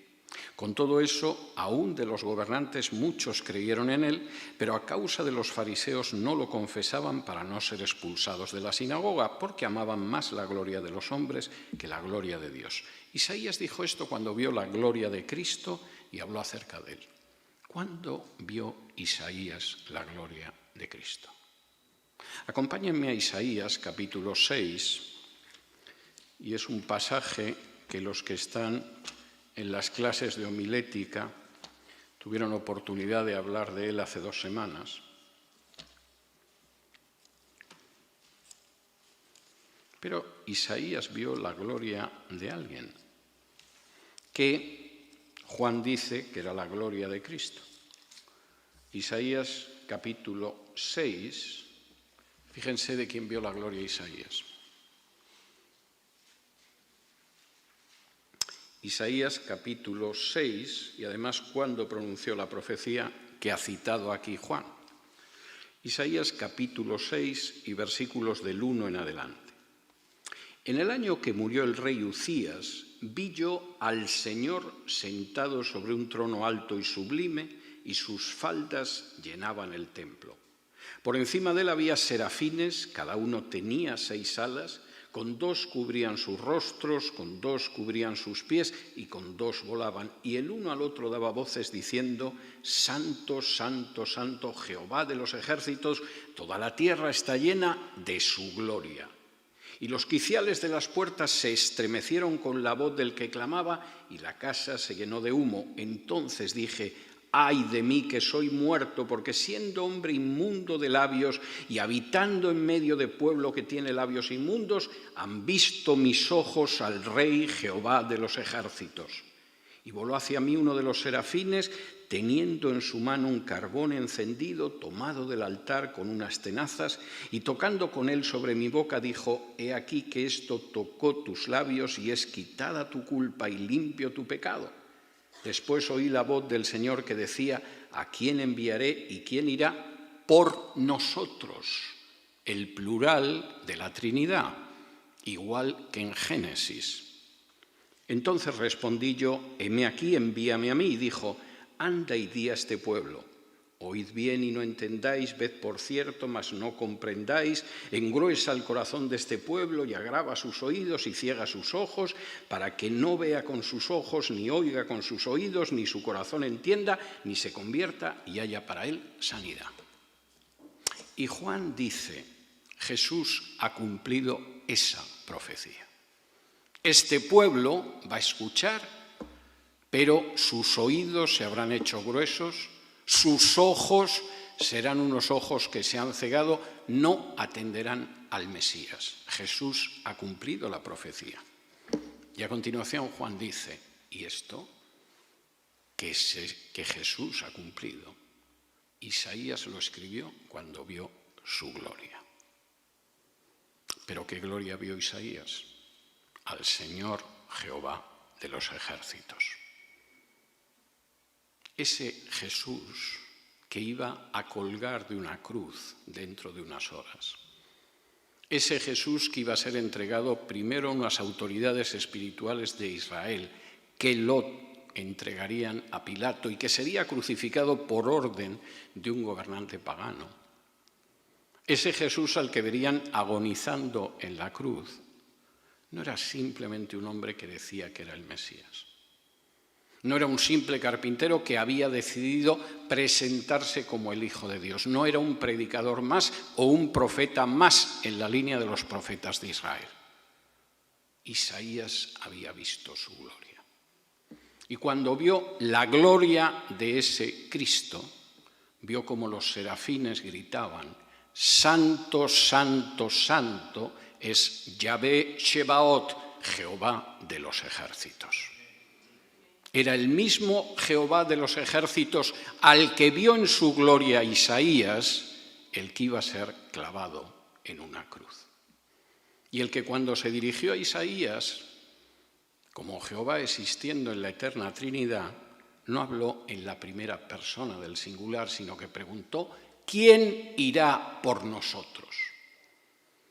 Speaker 1: Con todo eso, aún de los gobernantes muchos creyeron en él, pero a causa de los fariseos no lo confesaban para no ser expulsados de la sinagoga, porque amaban más la gloria de los hombres que la gloria de Dios. Isaías dijo esto cuando vio la gloria de Cristo y habló acerca de él. ¿Cuándo vio Isaías la gloria de Cristo? Acompáñenme a Isaías capítulo 6, y es un pasaje que los que están en las clases de homilética tuvieron oportunidad de hablar de él hace 2 semanas. Pero Isaías vio la gloria de alguien que Juan dice que era la gloria de Cristo. Isaías capítulo 6. Fíjense de quién vio la gloria Isaías. Isaías capítulo 6, y además cuando pronunció la profecía que ha citado aquí Juan. Isaías capítulo 6 y versículos del 1 en adelante. En el año que murió el rey Uzías, vi yo al Señor sentado sobre un trono alto y sublime, y sus faldas llenaban el templo. Por encima de él había serafines, cada uno tenía 6 alas, con 2 cubrían sus rostros, con 2 cubrían sus pies y con 2 volaban. Y el uno al otro daba voces diciendo: Santo, santo, santo, Jehová de los ejércitos, toda la tierra está llena de su gloria. Y los quiciales de las puertas se estremecieron con la voz del que clamaba, y la casa se llenó de humo. Entonces dije: ¡ay de mí que soy muerto! Porque siendo hombre inmundo de labios y habitando en medio de pueblo que tiene labios inmundos, han visto mis ojos al Rey Jehová de los ejércitos. Y voló hacia mí uno de los serafines, teniendo en su mano un carbón encendido, tomado del altar con unas tenazas, y tocando con él sobre mi boca, dijo: he aquí que esto tocó tus labios, y es quitada tu culpa y limpio tu pecado. Después oí la voz del Señor que decía: ¿a quién enviaré y quién irá por nosotros? El plural de la Trinidad, igual que en Génesis. Entonces respondí yo: heme aquí, envíame a mí. Y dijo: anda y di a este pueblo: oíd bien y no entendáis, ved por cierto, mas no comprendáis, engruesa el corazón de este pueblo y agrava sus oídos y ciega sus ojos, para que no vea con sus ojos, ni oiga con sus oídos, ni su corazón entienda, ni se convierta y haya para él sanidad. Y Juan dice: Jesús ha cumplido esa profecía. Este pueblo va a escuchar, pero sus oídos se habrán hecho gruesos, sus ojos serán unos ojos que se han cegado, no atenderán al Mesías. Jesús ha cumplido la profecía. Y a continuación Juan dice: ¿y esto? Que Jesús ha cumplido. Isaías lo escribió cuando vio su gloria. ¿Pero qué gloria vio Isaías? Al Señor Jehová de los ejércitos. Ese Jesús que iba a colgar de una cruz dentro de unas horas. Ese Jesús que iba a ser entregado primero a unas autoridades espirituales de Israel, que lo entregarían a Pilato y que sería crucificado por orden de un gobernante pagano. Ese Jesús al que verían agonizando en la cruz no era simplemente un hombre que decía que era el Mesías. No era un simple carpintero que había decidido presentarse como el Hijo de Dios. No era un predicador más o un profeta más en la línea de los profetas de Israel. Isaías había visto su gloria. Y cuando vio la gloria de ese Cristo, vio como los serafines gritaban: Santo, santo, santo es Yahvé Shebaot, Jehová de los ejércitos. Era el mismo Jehová de los ejércitos al que vio en su gloria Isaías, el que iba a ser clavado en una cruz. Y el que cuando se dirigió a Isaías, como Jehová existiendo en la eterna Trinidad, no habló en la primera persona del singular, sino que preguntó: ¿quién irá por nosotros?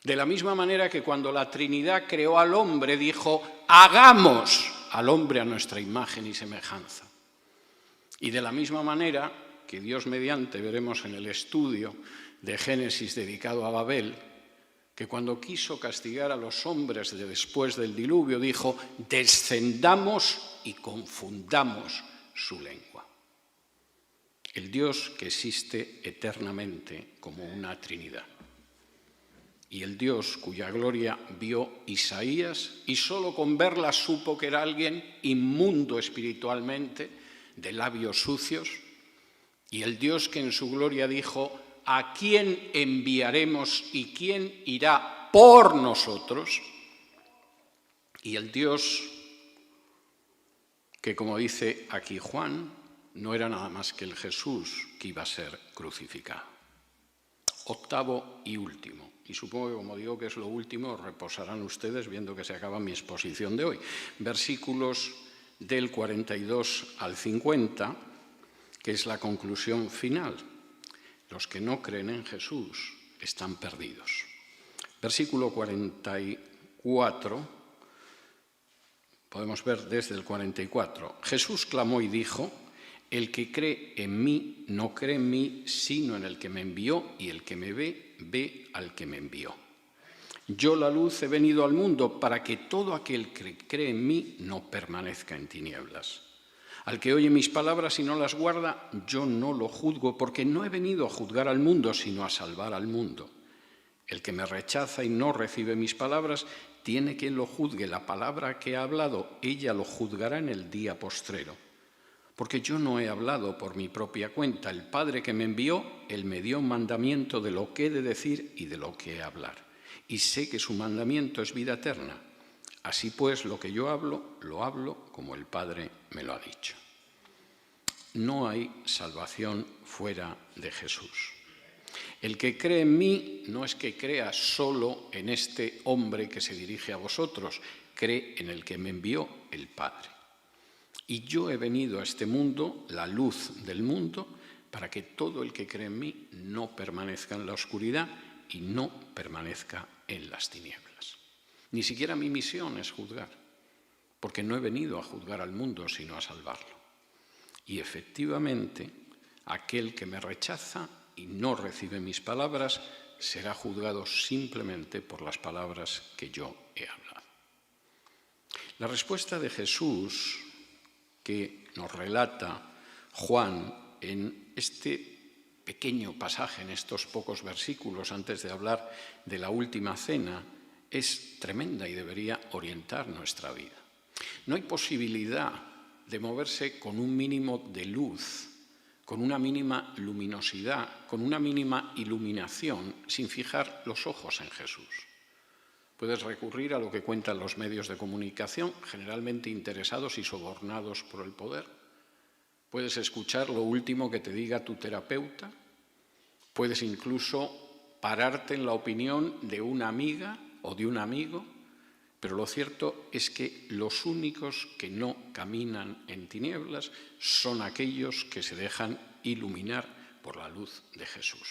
Speaker 1: De la misma manera que cuando la Trinidad creó al hombre, dijo: hagamos al hombre a nuestra imagen y semejanza. Y de la misma manera que Dios mediante, veremos en el estudio de Génesis dedicado a Babel, que cuando quiso castigar a los hombres de después del diluvio, dijo: descendamos y confundamos su lengua. El Dios que existe eternamente como una Trinidad. Y el Dios cuya gloria vio Isaías, y solo con verla supo que era alguien inmundo espiritualmente, de labios sucios, y el Dios que en su gloria dijo: ¿a quién enviaremos y quién irá por nosotros? Y el Dios que, como dice aquí Juan, no era nada más que el Jesús que iba a ser crucificado. Octavo y último. Y supongo que, como digo que es lo último, reposarán ustedes viendo que se acaba mi exposición de hoy. Versículos del 42 al 50, que es la conclusión final. Los que no creen en Jesús están perdidos. Versículo 44, podemos ver desde el 44. Jesús clamó y dijo: el que cree en mí no cree en mí, sino en el que me envió, y el que me ve, ve al que me envió. Yo, la luz, he venido al mundo para que todo aquel que cree en mí no permanezca en tinieblas. Al que oye mis palabras y no las guarda, yo no lo juzgo, porque no he venido a juzgar al mundo, sino a salvar al mundo. El que me rechaza y no recibe mis palabras, tiene quien lo juzgue. La palabra que ha hablado, ella lo juzgará en el día postrero. Porque yo no he hablado por mi propia cuenta. El Padre que me envió, Él me dio un mandamiento de lo que he de decir y de lo que he de hablar. Y sé que su mandamiento es vida eterna. Así pues, lo que yo hablo, lo hablo como el Padre me lo ha dicho. No hay salvación fuera de Jesús. El que cree en mí no es que crea solo en este hombre que se dirige a vosotros, cree en el que me envió, el Padre. Y yo he venido a este mundo, la luz del mundo, para que todo el que cree en mí no permanezca en la oscuridad y no permanezca en las tinieblas. Ni siquiera mi misión es juzgar, porque no he venido a juzgar al mundo, sino a salvarlo. Y efectivamente, aquel que me rechaza y no recibe mis palabras será juzgado simplemente por las palabras que yo he hablado. La respuesta de Jesús, que nos relata Juan en este pequeño pasaje, en estos pocos versículos antes de hablar de la última cena, es tremenda y debería orientar nuestra vida. No hay posibilidad de moverse con un mínimo de luz, con una mínima luminosidad, con una mínima iluminación, sin fijar los ojos en Jesús. Puedes recurrir a lo que cuentan los medios de comunicación, generalmente interesados y sobornados por el poder. Puedes escuchar lo último que te diga tu terapeuta. Puedes incluso pararte en la opinión de una amiga o de un amigo. Pero lo cierto es que los únicos que no caminan en tinieblas son aquellos que se dejan iluminar por la luz de Jesús.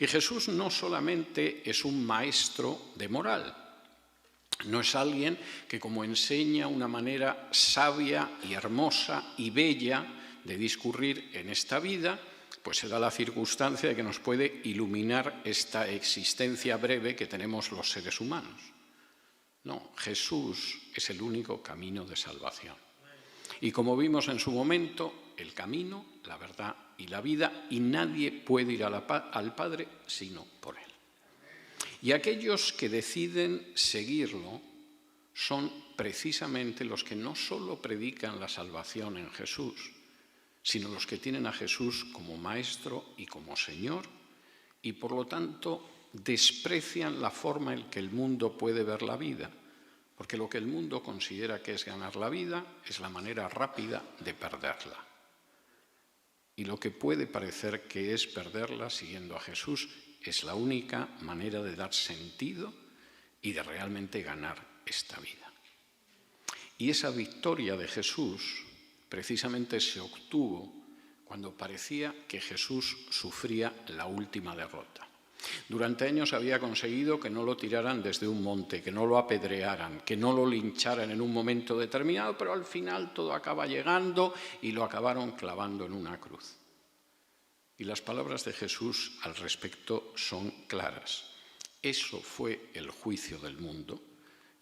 Speaker 1: Y Jesús no solamente es un maestro de moral, no es alguien que, como enseña una manera sabia y hermosa y bella de discurrir en esta vida, pues se da la circunstancia de que nos puede iluminar esta existencia breve que tenemos los seres humanos. No, Jesús es el único camino de salvación. Y como vimos en su momento, el camino, la verdad y la vida, y nadie puede ir al Padre sino por Él. Y aquellos que deciden seguirlo son precisamente los que no solo predican la salvación en Jesús, sino los que tienen a Jesús como Maestro y como Señor, y por lo tanto desprecian la forma en que el mundo puede ver la vida, porque lo que el mundo considera que es ganar la vida es la manera rápida de perderla. Y lo que puede parecer que es perderla siguiendo a Jesús es la única manera de dar sentido y de realmente ganar esta vida. Y esa victoria de Jesús precisamente se obtuvo cuando parecía que Jesús sufría la última derrota. Durante años había conseguido que no lo tiraran desde un monte, que no lo apedrearan, que no lo lincharan en un momento determinado, pero al final todo acaba llegando y lo acabaron clavando en una cruz. Y las palabras de Jesús al respecto son claras. Eso fue el juicio del mundo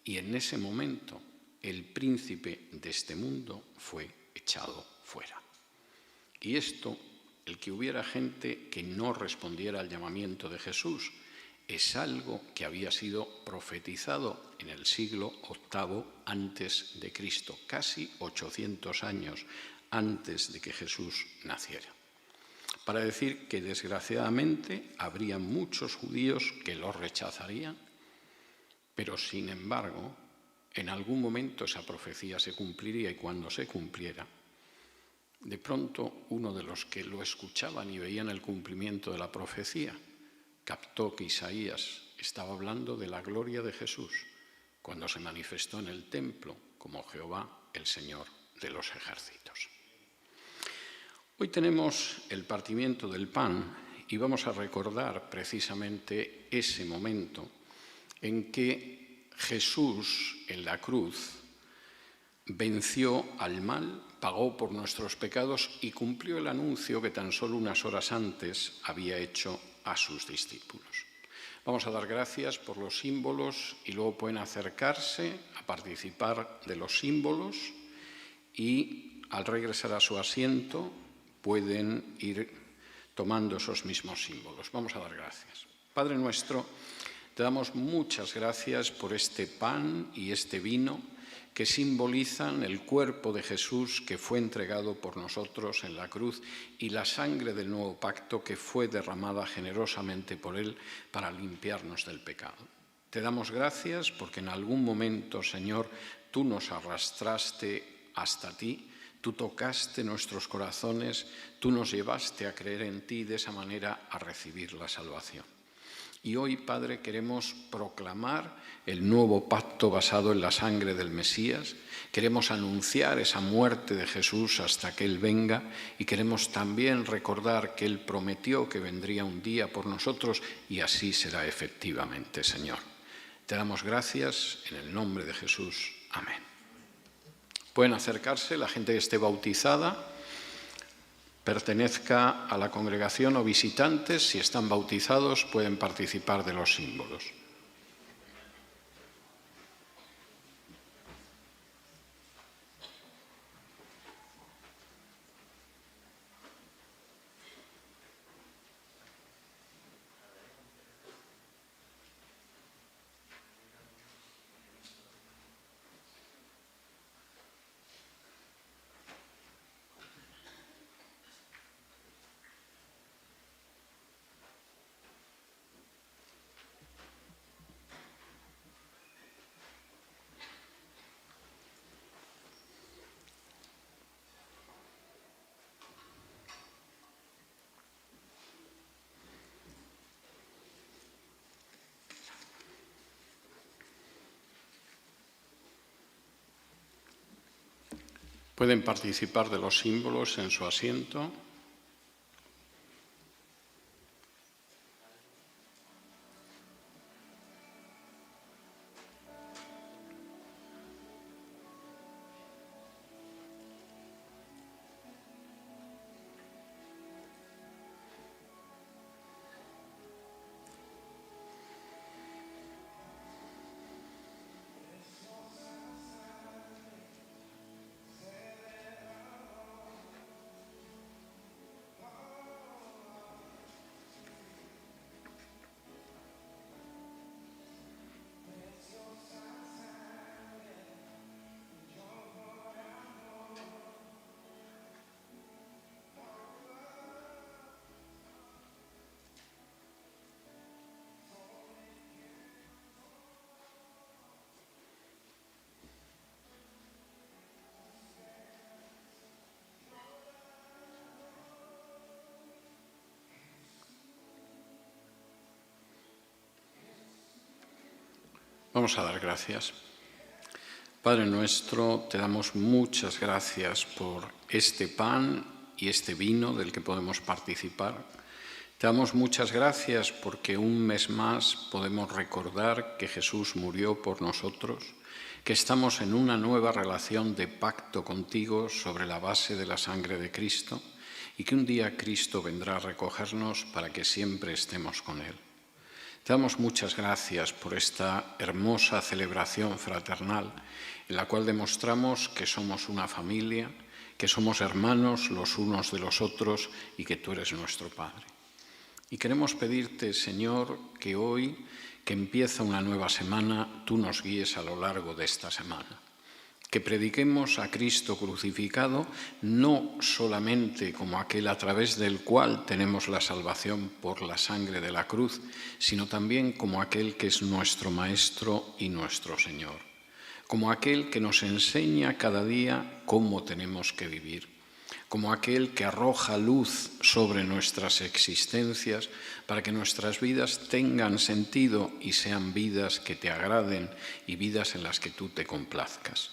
Speaker 1: y en ese momento el príncipe de este mundo fue echado fuera. Y esto, el que hubiera gente que no respondiera al llamamiento de Jesús, es algo que había sido profetizado en el siglo VIII antes de Cristo, casi 800 años antes de que Jesús naciera. Para decir que desgraciadamente habría muchos judíos que lo rechazarían, pero sin embargo, en algún momento esa profecía se cumpliría y cuando se cumpliera, De pronto, uno de los que lo escuchaban y veían el cumplimiento de la profecía captó que Isaías estaba hablando de la gloria de Jesús cuando se manifestó en el templo como Jehová, el Señor de los ejércitos. Hoy tenemos el partimiento del pan y vamos a recordar precisamente ese momento en que Jesús en la cruz venció al mal, pagó por nuestros pecados y cumplió el anuncio que tan solo unas horas antes había hecho a sus discípulos. Vamos a dar gracias por los símbolos y luego pueden acercarse a participar de los símbolos y al regresar a su asiento pueden ir tomando esos mismos símbolos. Vamos a dar gracias. Padre nuestro, te damos muchas gracias por este pan y este vino que simbolizan el cuerpo de Jesús que fue entregado por nosotros en la cruz y la sangre del nuevo pacto que fue derramada generosamente por Él para limpiarnos del pecado. Te damos gracias porque en algún momento, Señor, tú nos arrastraste hasta ti, tú tocaste nuestros corazones, tú nos llevaste a creer en ti y de esa manera a recibir la salvación. Y hoy, Padre, queremos proclamar el nuevo pacto basado en la sangre del Mesías. Queremos anunciar esa muerte de Jesús hasta que Él venga y queremos también recordar que Él prometió que vendría un día por nosotros y así será efectivamente, Señor. Te damos gracias en el nombre de Jesús. Amén. Pueden acercarse la gente que esté bautizada, pertenezca a la congregación o visitantes, si están bautizados pueden participar de los símbolos. Pueden participar de los símbolos en su asiento. Vamos a dar gracias. Padre nuestro, te damos muchas gracias por este pan y este vino del que podemos participar. Te damos muchas gracias porque un mes más podemos recordar que Jesús murió por nosotros, que estamos en una nueva relación de pacto contigo sobre la base de la sangre de Cristo y que un día Cristo vendrá a recogernos para que siempre estemos con Él. Te damos muchas gracias por esta hermosa celebración fraternal en la cual demostramos que somos una familia, que somos hermanos los unos de los otros y que tú eres nuestro Padre. Y queremos pedirte, Señor, que hoy, que empieza una nueva semana, tú nos guíes a lo largo de esta semana. Que prediquemos a Cristo crucificado no solamente como aquel a través del cual tenemos la salvación por la sangre de la cruz, sino también como aquel que es nuestro Maestro y nuestro Señor, como aquel que nos enseña cada día cómo tenemos que vivir, como aquel que arroja luz sobre nuestras existencias para que nuestras vidas tengan sentido y sean vidas que te agraden y vidas en las que tú te complazcas.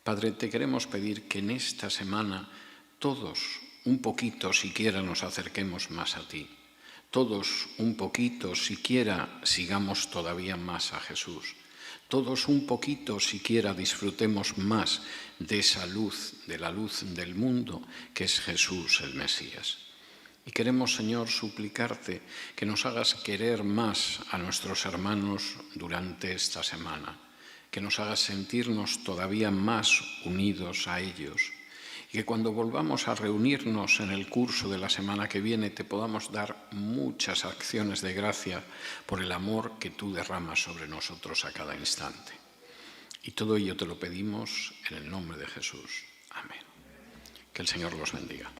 Speaker 1: Padre, te queremos pedir que en esta semana todos un poquito siquiera nos acerquemos más a ti. Todos un poquito siquiera sigamos todavía más a Jesús. Todos un poquito siquiera disfrutemos más de esa luz, de la luz del mundo, que es Jesús el Mesías. Y queremos, Señor, suplicarte que nos hagas querer más a nuestros hermanos durante esta semana, que nos hagas sentirnos todavía más unidos a ellos, y que cuando volvamos a reunirnos en el curso de la semana que viene te podamos dar muchas acciones de gracia por el amor que tú derramas sobre nosotros a cada instante. Y todo ello te lo pedimos en el nombre de Jesús. Amén. Que el Señor los bendiga.